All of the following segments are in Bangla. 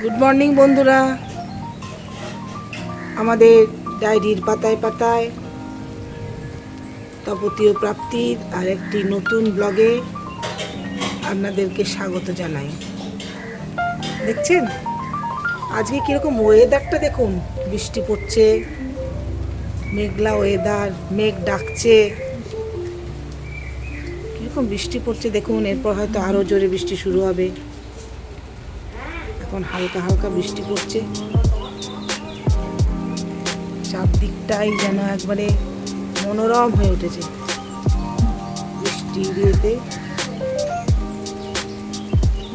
গুড মর্নিং বন্ধুরা, আমাদের ডায়েরির পাতায় পাতায় তপতীয় প্রাপ্তির আর একটি নতুন ব্লগে আপনাদেরকে স্বাগত জানাই। দেখছেন আজকে কীরকম ওয়েদারটা দেখুন, বৃষ্টি পড়ছে, মেঘলা ওয়েদার, মেঘ ডাকছে, কীরকম বৃষ্টি পড়ছে দেখুন। এরপর হয়তো আরও জোরে বৃষ্টি শুরু হবে। এখন হালকা হালকা বৃষ্টি পড়ছে, চারদিকটাই যেন একবারে মনোরম হয়ে উঠেছে বৃষ্টির ইয়েতে।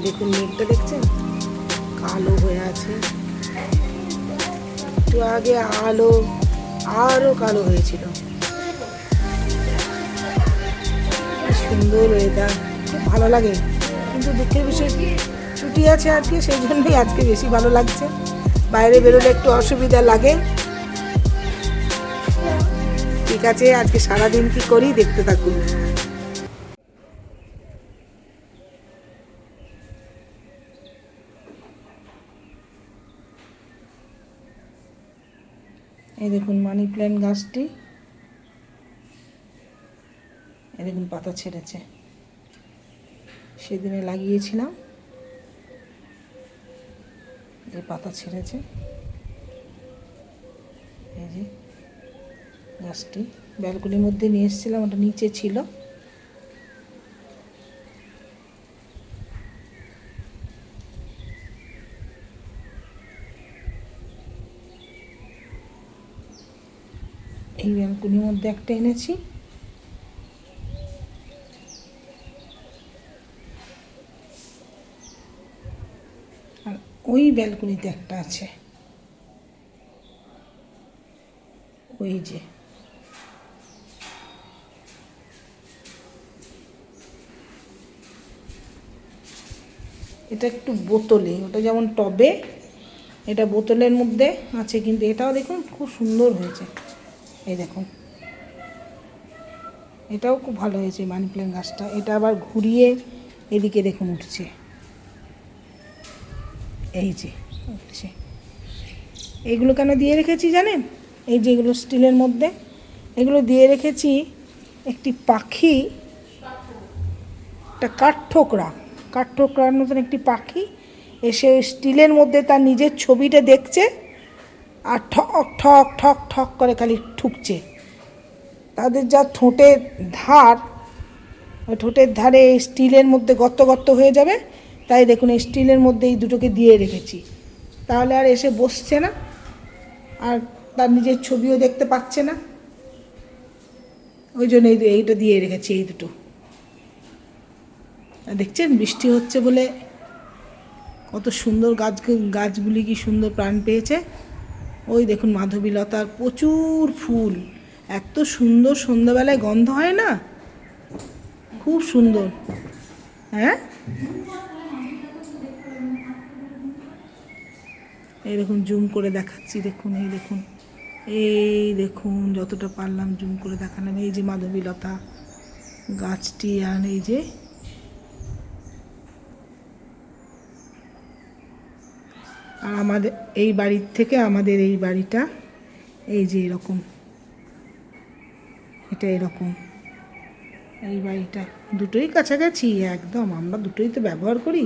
দেখুন মেঘটা দেখছেন, কালো হয়ে আছে। একটু আগে আরো কালো হয়েছিল। সুন্দর ওয়েদার, খুব ভালো লাগে। কিন্তু দুঃখের বিষয় ছুটি আছে আজকে, সেই জন্যই আজকে বেশি ভালো লাগছে। বাইরে বেরোলে একটু অসুবিধা লাগে। ঠিক আছে, আজকে সারাদিন কি করি দেখতে থাকুন। এই দেখুন মানি প্ল্যান্ট গাছটি, এই দেখুন পাতা ছেড়েছে। সেদিনে লাগিয়েছিলাম, এই পাতা ছেড়েছে। এই যে গাছটি ব্যালকনির মধ্যে নিয়ে এসেছিলাম, ওটা নিচে ছিল। এই ব্যালকনির মধ্যে একটা এনেছি। আর ওই ব্যালকনিতে একটা আছে, ওই যে। এটা একটু বোতলে, ওটা যেমন টবে, এটা বোতলের মধ্যে আছে। কিন্তু এটাও দেখুন খুব সুন্দর হয়েছে। এই দেখুন, এটাও খুব ভালো হয়েছে মানি প্ল্যান্ট গাছটা। এটা আবার ঘুরিয়ে এদিকে দেখুন উঠছে, এই যে উঠছে। এইগুলো কেন দিয়ে রেখেছি জানেন? এই যেগুলো স্টিলের মধ্যে, এগুলো দিয়ে রেখেছি। একটি পাখি, একটা কাঠঠোকরার মতন একটি পাখি এসে ওই স্টিলের মধ্যে তার নিজের ছবিটা দেখছে, আর ঠক ঠক ঠক ঠক করে খালি ঠুকছে। তাদের যা ঠোঁটের ধার, ওই ঠোঁটের ধারে স্টিলের মধ্যে গর্ত গর্ত হয়ে যাবে। তাই দেখুন এই স্টিলের মধ্যে এই দুটোকে দিয়ে রেখেছি, তাহলে আর এসে বসছে না, আর তার নিজের ছবিও দেখতে পাচ্ছে না। ওই জন্য এইটা দিয়ে রেখেছি, এই দুটো। দেখছেন বৃষ্টি হচ্ছে বলে কত সুন্দর গাছগুলি কি সুন্দর প্রাণ পেয়েছে। ওই দেখুন মাধবীলতার প্রচুর ফুল, এত সুন্দর, সন্ধ্যাবেলায় গন্ধ হয় না, খুব সুন্দর। হ্যাঁ, এই দেখুন জুম করে দেখাচ্ছি, দেখুন এই দেখুন, এই দেখুন যতটা পারলাম জুম করে দেখালাম। এই যে মাধবীলতা গাছটি, আর এই যে আর আমাদের এই বাড়ির থেকে আমাদের এই বাড়িটা এই যে এরকম, এটা এরকম। এই বাড়িটা দুটোই কাছাকাছি একদম, আমরা দুটোই তো ব্যবহার করি,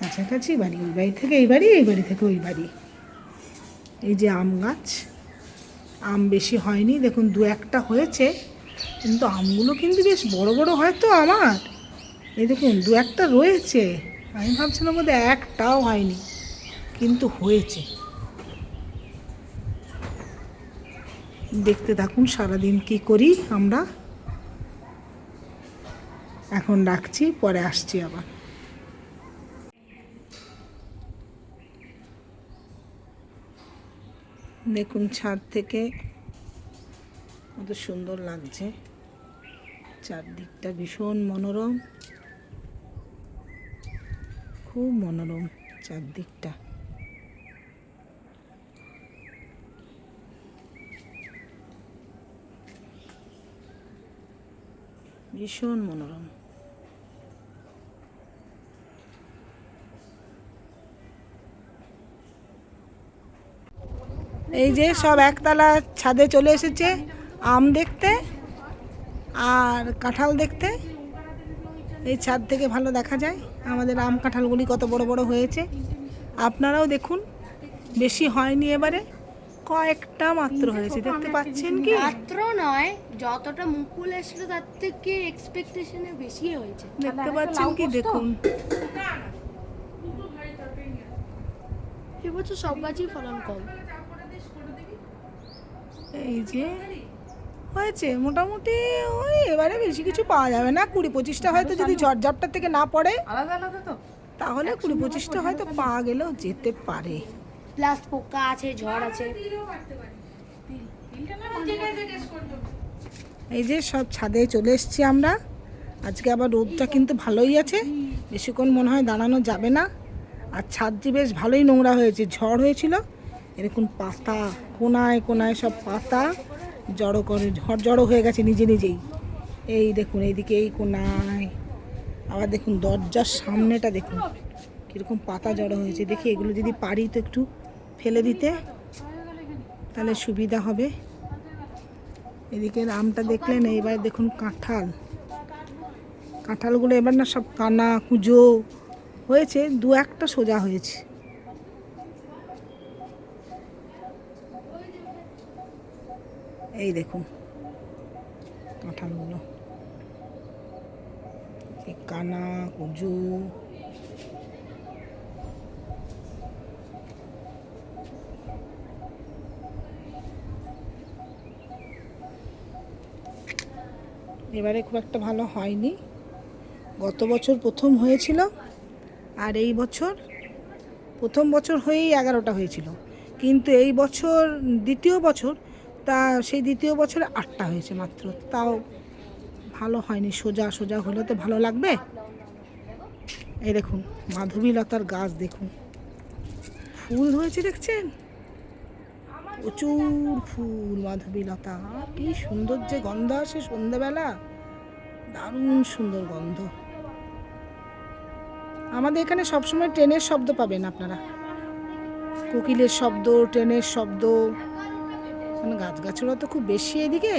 কাছাকাছি বাড়ি। ওই বাড়ি থেকে এই বাড়ি, এই বাড়ি থেকে ওই বাড়ি। এই যে আম গাছ, আম বেশি হয়নি, দেখুন দু একটা হয়েছে, কিন্তু আমগুলো কিন্তু বেশ বড় বড় হয় তো আমার। এই দেখুন দু একটা রয়েছে, আমি ভাবছিলাম বোধহয় একটাও হয়নি, কিন্তু হয়েছে। দেখতে থাকুন সারাদিন কি করি আমরা। এখন রাখছি, পরে আসছি আবার। দেখুন ছাদ থেকে কত সুন্দর লাগছে, চারদিকটা ভীষণ মনোরম, খুব মনোরম চারদিকটা। ভীষণ মনোরম। এই যে সব একতলা ছাদে চলে এসেছে আম দেখতে আর কাঁঠাল দেখতে। এই ছাদ থেকে ভালো দেখা যায় আমাদের আম কাঁঠালগুলি কত বড় বড় হয়েছে। আপনারাও দেখুন, বেশি হয়নি এবারে, কয়েকটা মাত্র হয়েছে, দেখতে পাচ্ছেন কি? মাত্র নয়, যতটা মুকুল এসেছিল তার থেকে এক্সপেকটেশনে বেশি হয়েছে। দেখতে পাচ্ছেন কি? দেখুন এবছর সব গাছই ফলন কম। এই যে হয়েছে মোটামুটি, ওই এবারে বেশি কিছু পাওয়া যাবে না, 20-25টা হয়তো, যদি ঝড়ঝাপটার থেকে না পড়ে আলাদা আলাদা তো তাহলে 20-25টা হয়তো পাওয়া গেলেও যেতে পারে। প্লাস পোকা আছে, ঝড় আছে। এই যে সব ছাদে চলে এসেছি আমরা। আজকে আবার রোদটা কিন্তু ভালোই আছে, বেশিক্ষণ মনে হয় দাঁড়ানো যাবে না। আর ছাদটি বেশ ভালোই নোংরা হয়েছে, ঝড় হয়েছিল। এরকম পাতা কোনায় কোনায় সব পাতা জড়ো করে, জড়ো হয়ে গেছে নিজে নিজেই। এই দেখুন এইদিকে এই কোনায়, আবার দেখুন দরজার সামনেটা দেখুন কীরকম পাতা জড়ো হয়েছে। দেখি এগুলো যদি পারি তো একটু ফেলে দিতে, তাহলে সুবিধা হবে। এদিকে আমটা দেখলেন, এইবার দেখুন কাঁঠালগুলো এবার না সব কানা কুঁজো হয়েছে, 2-1টা সোজা হয়েছে। এই দেখুন কাঁঠালগুলো কানা কুঁজো। এবারে খুব একটা ভালো হয়নি, গত বছর প্রথম হয়েছিল, আর এই বছর প্রথম বছর হয়েই 11টা হয়েছিল, কিন্তু এই বছর দ্বিতীয় বছর, তা সেই দ্বিতীয় বছরে 8টা হয়েছে মাত্র, তাও ভালো হয়নি। সোজা সোজা হলে তো ভালো লাগবে। এই দেখুন মাধবীলতার গাছ, দেখুন ফুল হয়েছে, দেখছেন প্রচুর ফুল। মাধবীলতা কি সুন্দর যে গন্ধ আসে সন্ধ্যাবেলা, দারুণ সুন্দর গন্ধ। আমাদের এখানে সবসময় ট্রেনের শব্দ পাবেন আপনারা, কোকিলের শব্দ, ট্রেনের শব্দ, মানে গাছগাছরা তো খুব বেশি এদিকে।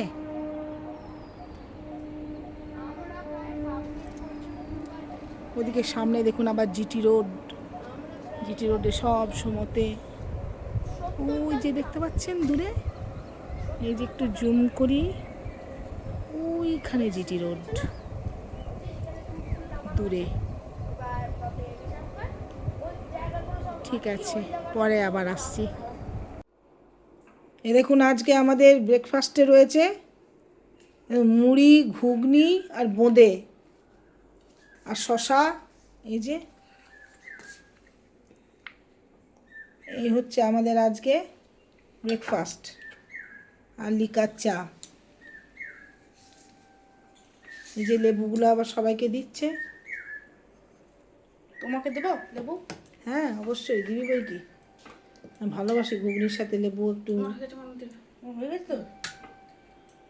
ওদিকে সামনে দেখুন আবার জিটি রোডে সব সময়তে ওই যে দেখতে পাচ্ছেন দূরে, এই যে একটু জুম করি, ওইখানে জিটি রোড দূরে। ঠিক আছে, পরে আবার আসছি। এ দেখুন আজকে আমাদের ব্রেকফাস্টে রয়েছে মুড়ি, ঘুগনি আর বোঁদে আর শশা। এই যে এই হচ্ছে আমাদের আজকে ব্রেকফাস্ট, আর লিকার চা। এই যে লেবুগুলো আবার সবাইকে দিচ্ছে। তোমাকে দেবো লেবু? হ্যাঁ অবশ্যই দিবি, বই কি, আমি ভালোবাসি ঘুগনির সাথে লেবু একটু। হয়ে গেছে তো?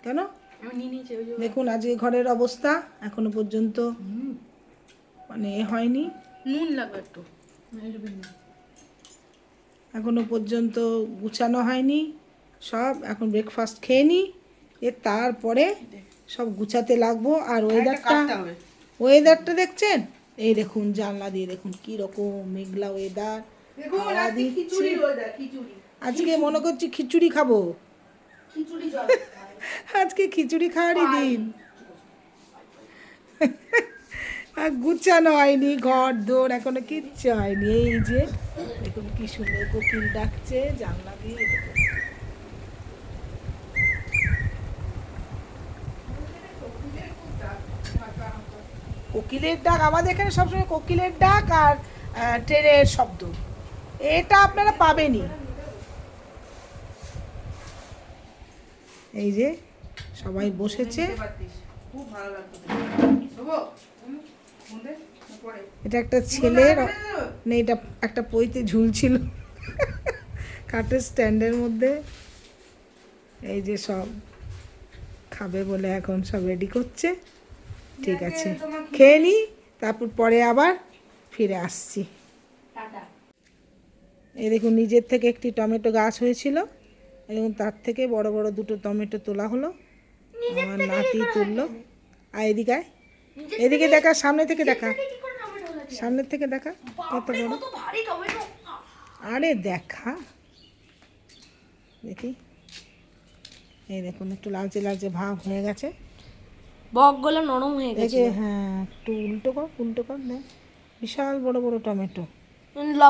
কেন? আমি নিয়ে নিয়েছি। দেখুন আজকে ঘরের অবস্থা এখনো পর্যন্ত মানে হয়নি, নুন লাগবে একটু, এখনো পর্যন্ত গুছানো হয়নি সব। এখন ব্রেকফাস্ট খেয়ে নিই, তারপরে সব গুছাতে লাগবো। আর ওয়েদারটা দেখছেন, এই দেখুন জানলা দিয়ে দেখুন কি রকম মেঘলা ওয়েদার। আজকে মনে করছি খিচুড়ি খাবো, আজকে খিচুড়ি খাওয়ারই দিন। আর গুছানো হয়নি, ঘর দৌড় এখনো কিচ্ছু হয়নি। এই যে দেখুন কি সুন্দর কোকিল ডাকছে জানলা দিয়ে, দেখুন কোকিলের ডাক। আমাদের এখানে সবসময় কোকিলের ডাক আর ট্রেনের শব্দ, এটা আপনারা পাবেনই। এই যে সবাই বসেছে, এটা একটা ছেলের, মানে এটা একটা পইতে ঝুলছিল কাঠের স্ট্যান্ডের মধ্যে। এই যে সব খাবে বলে এখন সব রেডি করছে। ঠিক আছে, খেয়ে নি, তারপর পরে আবার ফিরে আসছি। এই দেখুন নিজের থেকে একটি টমেটো গাছ হয়েছিল, এবং তার থেকে বড় বড় দুটো টমেটো তোলা হলো, আমার নাতি তুললো। আর এদিকে আয়, এদিকে দেখা, সামনে থেকে দেখা, সামনের থেকে দেখা কত বড়। আরে দেখা, দেখি, এই দেখুন একটু লালচে লালচে ভাব হয়ে গেছে। বকগুলো নরম হয়ে গেছে। দেখে হ্যাঁ, একটু উল্টো কর, উল্টো কর, দেখ বিশাল বড় বড় টমেটো।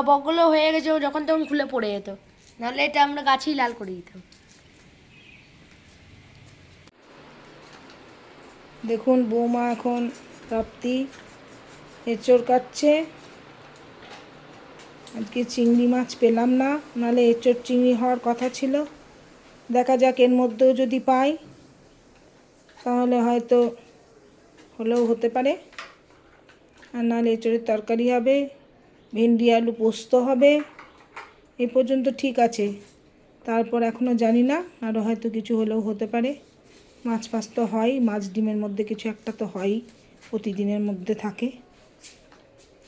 বকগুলো হয়ে গেছে, ও যখন তখন খুলে পড়ে যেত, নাহলে এটা আমরা গাছেই লাল করে দিতাম। দেখুন বৌমা এখন প্রাপ্তি এঁচড় কাটছে। আজকে চিংড়ি মাছ পেলাম না, নাহলে এঁচড় চিংড়ি হওয়ার কথা ছিল। দেখা যাক এর মধ্যেও যদি পাই তাহলে হয়তো হলেও হতে পারে, আর নাহলে এঁচড়ের তরকারি হবে, ভেন্ডি আলু পোস্ত হবে। এই পর্যন্ত ঠিক আছে, তারপর এখনও জানি না, আরও হয়তো কিছু হলেও হতে পারে। মাছ ফাছ তো হয়, মাছ ডিমের মধ্যে কিছু একটা তো হয়ই, প্রতিদিনের মধ্যে থাকে,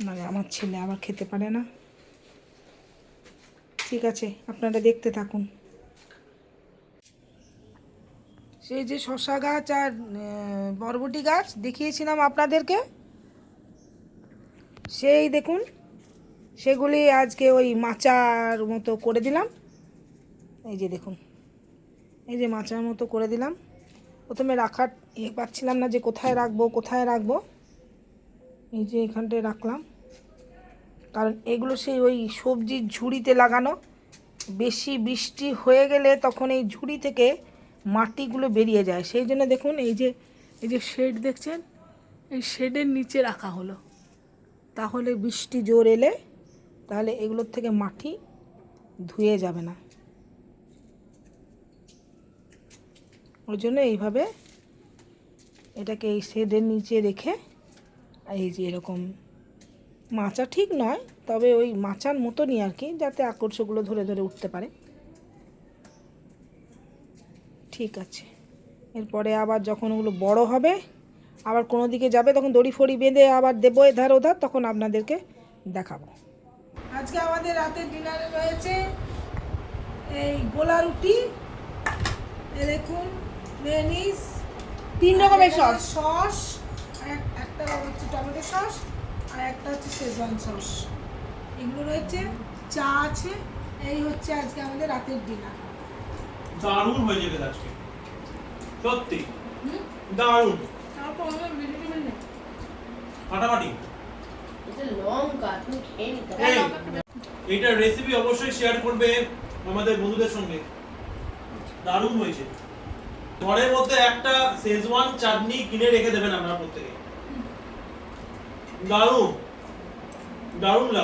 মানে আমার ছেলে আবার খেতে পারে না। ঠিক আছে, আপনারা দেখতে থাকুন। সেই যে শসা গাছ আর বরবটি গাছ দেখিয়েছিলাম আপনাদেরকে, সেই দেখুন সেগুলি আজকে ওই মাচার মতো করে দিলাম। এই যে দেখুন, এই যে মাচার মতো করে দিলাম। প্রথমে রাখার পাচ্ছিলাম না যে কোথায় রাখবো কোথায় রাখবো, এই যে এখানটায় রাখলাম, কারণ এগুলো সেই ওই সবজির ঝুড়িতে লাগানো। বেশি বৃষ্টি হয়ে গেলে তখন এই ঝুড়ি থেকে মাটিগুলো বেরিয়ে যায়, সেই জন্য দেখুন এই যে শেড দেখছেন, এই শেডের নিচে রাখা হলো। তাহলে বৃষ্টি জোর এলে তাহলে এগুলোর থেকে মাটি ধুয়ে যাবে না, ওই জন্য এইভাবে এটাকে এই শেডের নিচে রেখে, এই যে এরকম মাচা ঠিক নয়, তবে ওই মাচার মতনই আর কি, যাতে আকর্ষগুলো ধরে ধরে উঠতে পারে। ঠিক আছে, এরপরে আবার যখন ওগুলো বড় হবে, আবার কোনো দিকে যাবে, তখন দড়ি ফড়ি বেঁধে আবার দেবো এধার ওধার, তখন আপনাদেরকে দেখাবো। আজকে আমাদের রাতের ডিনারে রয়েছে এই গোলা রুটি, দেখুন মেয়োনিজ, 3 রকমের সস। সস, একটা হচ্ছে টমেটো সস, আর একটা হচ্ছে শেজওয়ান সস, এগুলো রয়েছে, চা আছে। এই হচ্ছে আজকে আমাদের রাতের ডিনার। দারুণ হয়ে যাবে আজকে, সত্যি দারুণ, ফাটাফাটি। লঙ্কা তুমি খেয়ে নিতে এই, এইটার রেসিপি অবশ্যই শেয়ার করবে আমাদের বন্ধুদের সঙ্গে। দারুণ হয়েছে। ঘরের মধ্যে একটা শেজওয়ান চাটনি কিনে রেখে দেবেন আপনারা প্রত্যেকে। দারুণ দারুণ লাগে।